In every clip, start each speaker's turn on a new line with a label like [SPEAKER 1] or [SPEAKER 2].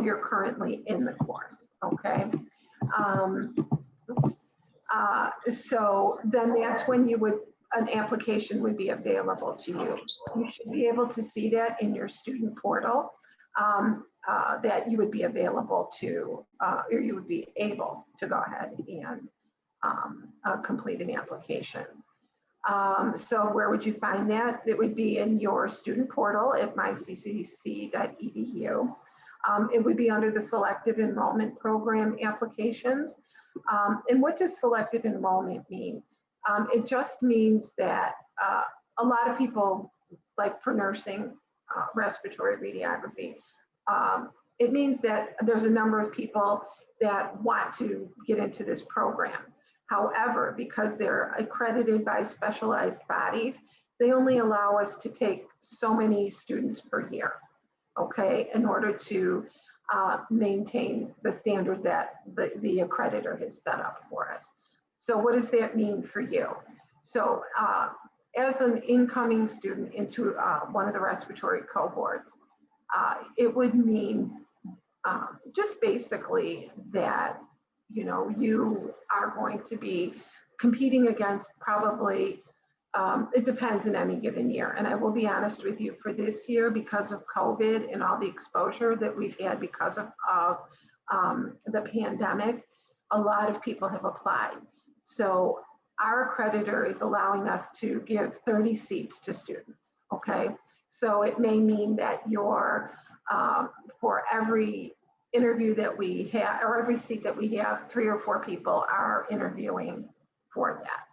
[SPEAKER 1] you're currently in the course, okay? So then that's when an application would be available to you. You should be able to see that in your student portal, that you would be available to, or you would be able to go ahead and complete an application. So where would you find that? It would be in your student portal at myccc.edu. It would be under the selective enrollment program applications. And what does selective enrollment mean? It just means that a lot of people, like for nursing, respiratory radiography, it means that there's a number of people that want to get into this program. However, because they're accredited by specialized bodies, they only allow us to take so many students per year, okay, in order to maintain the standard that the accreditor has set up for us. So what does that mean for you? So as an incoming student into one of the respiratory cohorts, it would mean just basically that, you know, you are going to be competing against probably, it depends in any given year. And I will be honest with you, for this year, because of COVID and all the exposure that we've had because of the pandemic, a lot of people have applied. So our accreditor is allowing us to give 30 seats to students, okay? So it may mean that you're, for every interview that we have, or every seat that we have, 3 or 4 people are interviewing for that.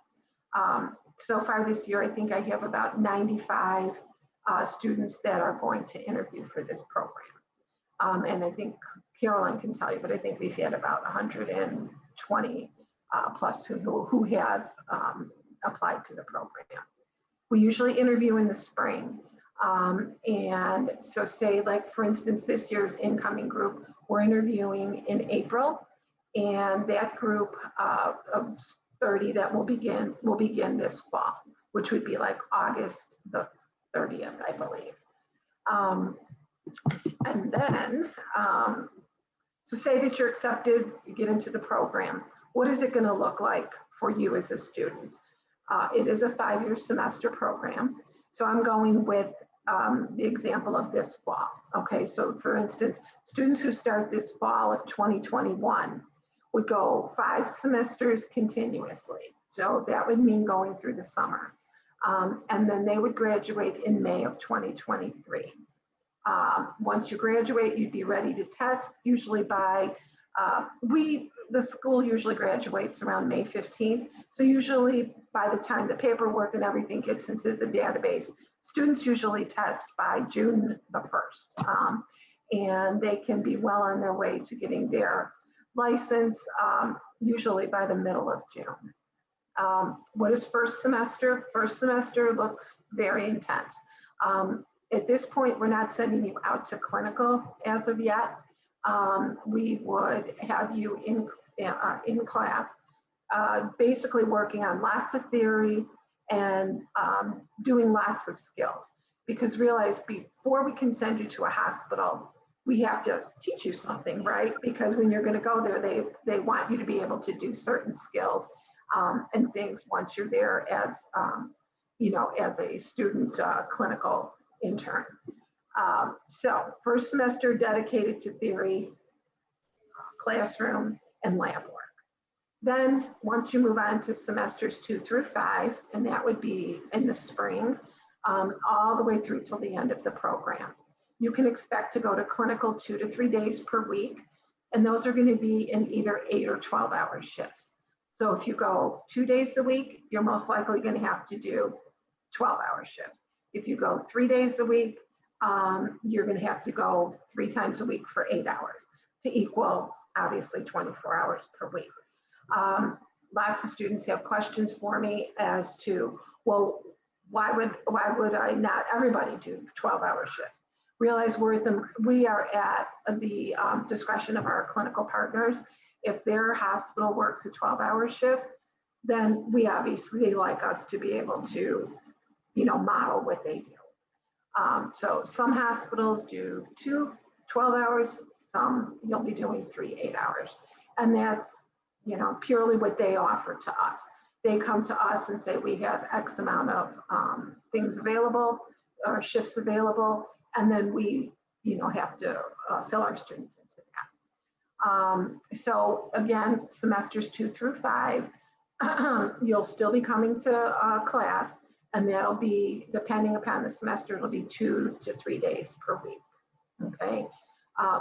[SPEAKER 1] So far this year, I think I have about 95 students that are going to interview for this program. And I think Caroline can tell you, but I think we've had about 120 plus who have applied to the program. We usually interview in the spring. And so say, like, for instance, this year's incoming group, we're interviewing in April, and that group of 30 that will begin this fall, which would be like August the 30th, I believe. And then, so say that you're accepted, you get into the program. What is it going to look like for you as a student? It is a 5-year semester program. So I'm going with the example of this fall. Okay, so for instance, students who start this fall of 2021 would go 5 semesters continuously. So that would mean going through the summer. And then they would graduate in May of 2023. Once you graduate, you'd be ready to test, usually by, the school usually graduates around May 15th. So usually by the time the paperwork and everything gets into the database, students usually test by June the 1st. And they can be well on their way to getting their license, usually by the middle of June. What is first semester? First semester looks very intense. At this point, we're not sending you out to clinical as of yet. We would have you in class, basically working on lots of theory and doing lots of skills. Because realize, before we can send you to a hospital, we have to teach you something, right? Because when you're going to go there, they want you to be able to do certain skills and things once you're there as, you know, as a student clinical intern. So first semester dedicated to theory, classroom, and lab work. Then once you move on to semesters 2 through 5, and that would be in the spring, all the way through till the end of the program. You can expect to go to clinical 2 to 3 days per week, and those are going to be in either 8 or 12-hour shifts. So if you go 2 days a week, you're most likely going to have to do 12-hour shifts. If you go 3 days a week, you're going to have to go 3 times a week for 8 hours to equal, obviously, 24 hours per week. Lots of students have questions for me as to, well, why would I not everybody do 12-hour shifts? Realize we are at the discretion of our clinical partners. If their hospital works a 12-hour shift, then we obviously like us to be able to, you know, model what they do. So some hospitals do 2 12 hours, some you'll be doing 3 8-hours. And that's, purely what they offer to us. They come to us and say, we have X amount of things available or shifts available. And then we, have to fill our students into that. So again, semesters 2 through 5, you'll still be coming to class, and that'll be, depending upon the semester, it'll be 2 to 3 days per week. Okay.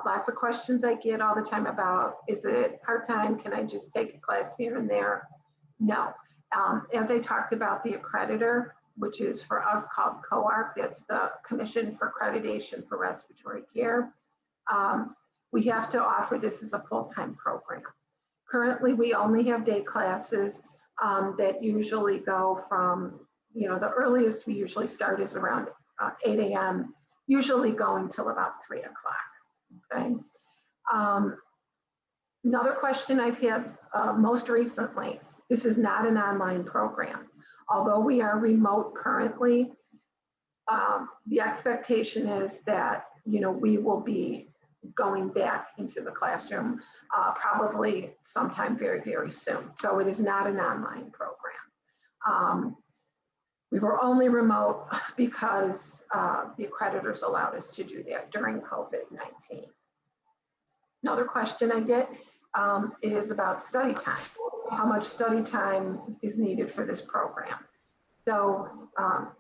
[SPEAKER 1] Lots of questions I get all the time about, is it part-time? Can I just take a class here and there? No. As I talked about, the accreditor, which is for us called COARC, that's the Commission for Accreditation for Respiratory Care. We have to offer this as a full-time program. Currently, we only have day classes that usually go from, the earliest we usually start is around 8 a.m., usually going till about 3 o'clock. Okay. Another question I've had most recently, this is not an online program. Although we are remote currently, the expectation is that, we will be going back into the classroom probably sometime very, very soon. So it is not an online program. We were only remote because the accreditors allowed us to do that during COVID-19. Another question I get is about study time. How much study time is needed for this program? So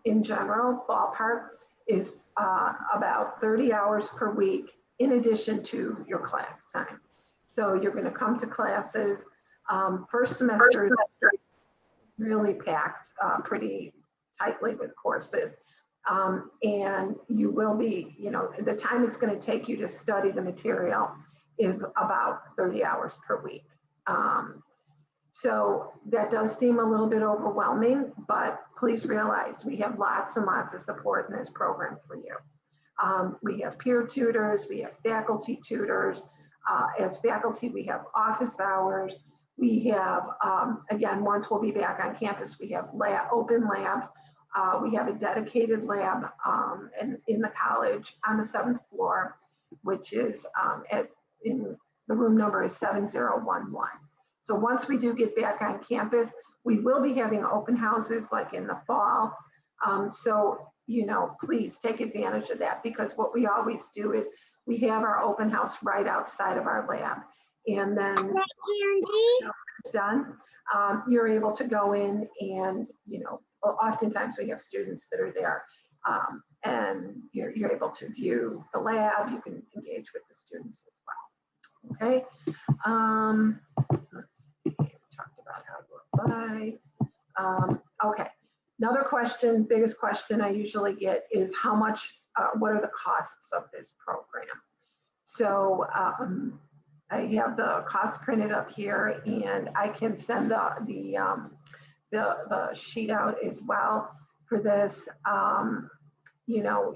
[SPEAKER 1] in general, ballpark is about 30 hours per week in addition to your class time. So you're going to come to classes. First semester is really packed pretty tightly with courses. And you will be, the time it's going to take you to study the material is about 30 hours per week. So that does seem a little bit overwhelming, but please realize we have lots and lots of support in this program for you. We have peer tutors, we have faculty tutors. As faculty, we have office hours. We have, again, once we'll be back on campus, we have open labs. We have a dedicated lab in the college on the 7th floor, which is in the room number is 7011. So once we do get back on campus, we will be having open houses like in the fall. So, please take advantage of that, because what we always do is we have our open house right outside of our lab. And then when it's done, you're able to go in and, oftentimes we have students that are there and you're able to view the lab. You can engage with the students as well. Okay. Let's see, we talked about how to apply. Okay. Another question, biggest question I usually get is how much, what are the costs of this program? So I have the cost printed up here, and I can send the sheet out as well for this.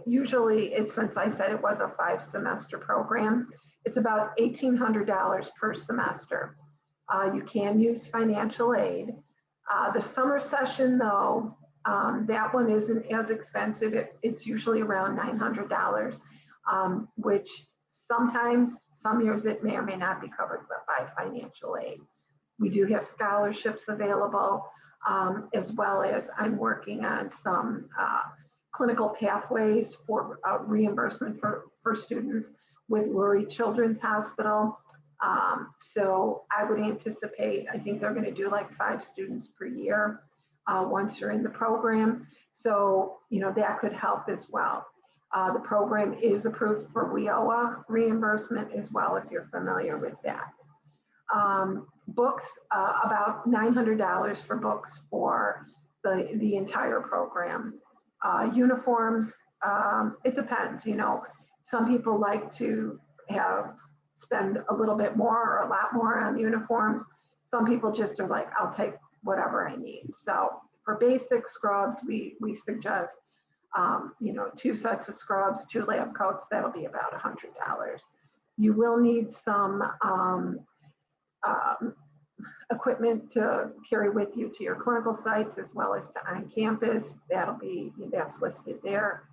[SPEAKER 1] Usually it's, since I said it was a 5-semester program, it's about $1,800 per semester. You can use financial aid. The summer session though, that one isn't as expensive. It's usually around $900, which sometimes, some years it may or may not be covered by financial aid. We do have scholarships available, as well as I'm working on some clinical pathways for reimbursement for students with Lurie Children's Hospital. So I would anticipate, I think they're going to do like 5 students per year once you're in the program. So, that could help as well. The program is approved for WIOA reimbursement as well, if you're familiar with that. Books, about $900 for books for the entire program. Uniforms, it depends, some people like to spend a little bit more or a lot more on uniforms. Some people just are like, I'll take whatever I need. So for basic scrubs, we suggest 2 sets of scrubs, 2 lab coats, that'll be about $100. You will need some equipment to carry with you to your clinical sites as well as to on campus. That's listed there.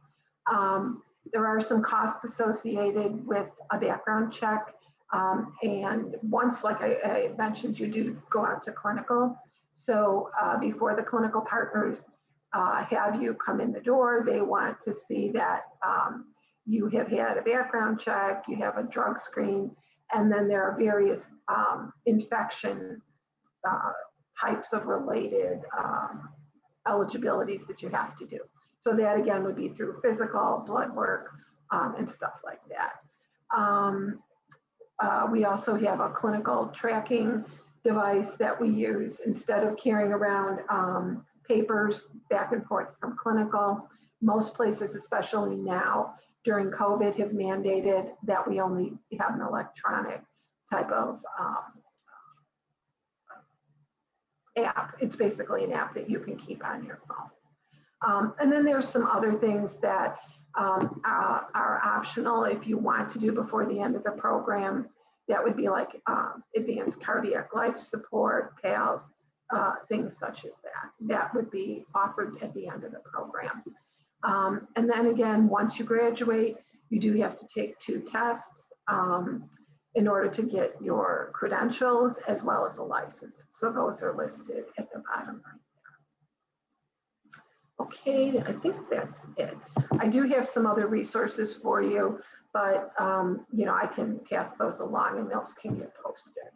[SPEAKER 1] There are some costs associated with a background check. And once, like I mentioned, you do go out to clinical. So before the clinical partners have you come in the door, they want to see that you have had a background check, you have a drug screen, and then there are various infection types of related eligibilities that you have to do. So that again would be through physical, blood work, and stuff like that. We also have a clinical tracking device that we use instead of carrying around papers back and forth from clinical. Most places, especially now during COVID, have mandated that we only have an electronic type of app. It's basically an app that you can keep on your phone. And then there's some other things that are optional if you want to do before the end of the program. That would be like advanced cardiac life support, PALS, things such as that. That would be offered at the end of the program. And then again, once you graduate, you do have to take 2 tests in order to get your credentials as well as a license. So those are listed at the bottom right there. Okay, I think that's it. I do have some other resources for you, but you know, I can pass those along and those can get posted.